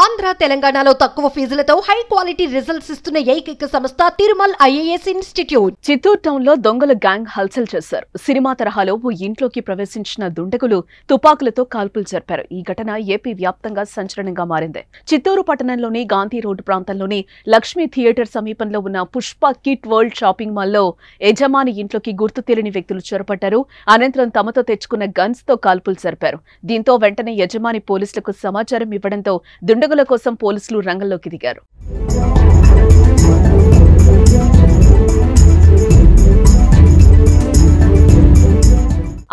ఆంధ్ర తెలంగాణలో తక్కువ ఫీజులతో high quality results ఇస్తున్న ఏకైక సంస్థ Tirumal IAS institute. Chittoor town లో దొంగల గ్యాంగ్ హల్చల్ చేశారు. సినిమా తరహాలో ఓ ఇంట్లోకి ప్రవేశించిన దుండగులు తుపాకులతో కాల్పులు జరిపారు. ఈ ఘటన ఏపీ వ్యాప్తంగా సంచలనంగా మారింది. చిత్తూరు పట్టణంలోని గాంధీ రోడ్డు ప్రాంతంలోని లక్ష్మీ థియేటర్ సమీపంలో ఉన్న పుష్ప కిట్ వరల్డ్ షాపింగ్ మాల్లో యజమాని ఇంట్లోకి గుర్తు తెలియని వ్యక్తులు చొరబడ్డారు. అనంతరం తమతో తెచ్చుకున్న గన్స్ తో కాల్పులు జరిపారు. దీంతో వెంటనే యజమాని పోలీసులకు సమాచారం ఇవ్వడంతో దుండగుల కోసం పోలీసులు రంగంలోకి దిగారు.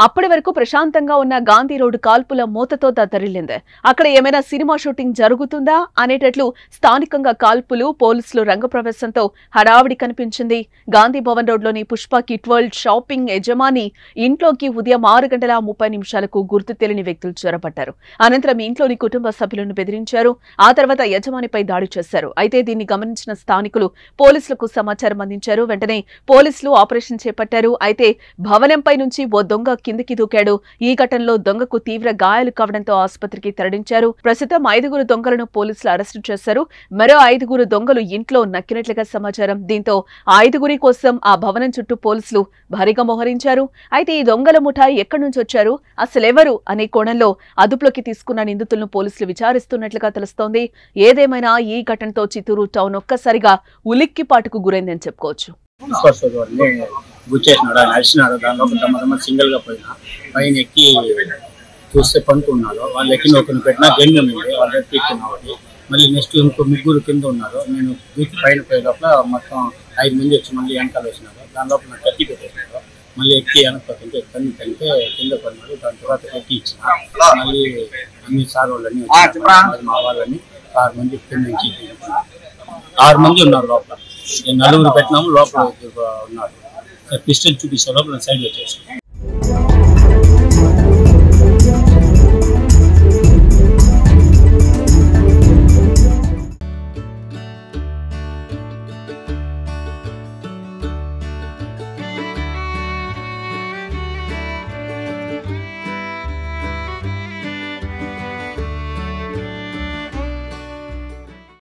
అప్పటి వరకు ప్రశాంతంగా ఉన్న గాంధీ రోడ్డు కాల్పుల మూతతో దద్దరిల్లింది. అక్కడ ఏమైనా సినిమా షూటింగ్ జరుగుతుందా అనేటట్లు స్థానికంగా కాల్పులు, పోలీసులు రంగప్రవేశంతో హడావిడి కనిపించింది. గాంధీ భవన్ రోడ్లోని పుష్ప కిట్ వరల్డ్ షాపింగ్ యజమాని ఇంట్లోకి ఉదయం 6:30 గుర్తు తెలియని వ్యక్తులు చొరబడ్డారు. అనంతరం ఇంట్లోని కుటుంబ సభ్యులను బెదిరించారు. ఆ తర్వాత యజమానిపై దాడి చేశారు. అయితే దీన్ని గమనించిన స్థానికులు పోలీసులకు సమాచారం అందించారు. వెంటనే పోలీసులు ఆపరేషన్ చేపట్టారు. అయితే భవనంపై నుంచి ఓ దొంగ కిందికి దూకాడు. ఈ ఘటనలో దొంగకు తీవ్ర గాయాలు కావడంతో ఆసుపత్రికి తరలించారు. ప్రస్తుతం 5 దొంగలను పోలీసులు అరెస్టు చేశారు. మరో 5 దొంగలు ఇంట్లో నక్కినట్లుగా సమాచారం. దీంతో 5 కోసం ఆ భవనం చుట్టూ పోలీసులు భారీగా మోహరించారు. అయితే ఈ దొంగల ముఠా ఎక్కడి నుంచి వచ్చారు, అసలెవరు అనే కోణంలో అదుపులోకి తీసుకున్న నిందితులను పోలీసులు విచారిస్తున్నట్లుగా తెలుస్తోంది. ఏదేమైనా ఈ ఘటనతో చిత్తూరు టౌన్ ఒక్కసారిగా ఉలిక్కిపాటుకు గురైందని చెప్పుకోవచ్చు. గుచ్చేసినాడు, ఆయన అరిచినాడు. దానిలో కొంతమంది సింగిల్ గా పోయినా పైన ఎక్కి చూస్తే పనుకున్నాడు. వాళ్ళు ఎక్కిన ఒకరిని పెట్టినా గండి ఉంది, వాళ్ళు ఎక్కిన ఒకటి. మళ్ళీ నెక్స్ట్ ఇంకో 3 కింద ఉన్నారు. నేను దూకి పైన పోయే లోపల మొత్తం 5 మంది వచ్చి మళ్ళీ వెనకాల వచ్చినారు. దాని లోపల నాకు కత్తి పెట్టేసినారు. మళ్ళీ ఎక్కి వెనకపోతుంటే కన్ను కలిపితే కింద పడినాడు. దాని తర్వాత కత్తి ఇచ్చిన మళ్ళీ అన్ని సార్ వాళ్ళని మా వాళ్ళని 6 మంది కింద నుంచి 6 మంది ఉన్నారు లోపల. 4 పెట్టినాము, లోపల ఉన్నారు. పిస్టల్ చూపిస్తే లోపల సైడ్ వచ్చేసి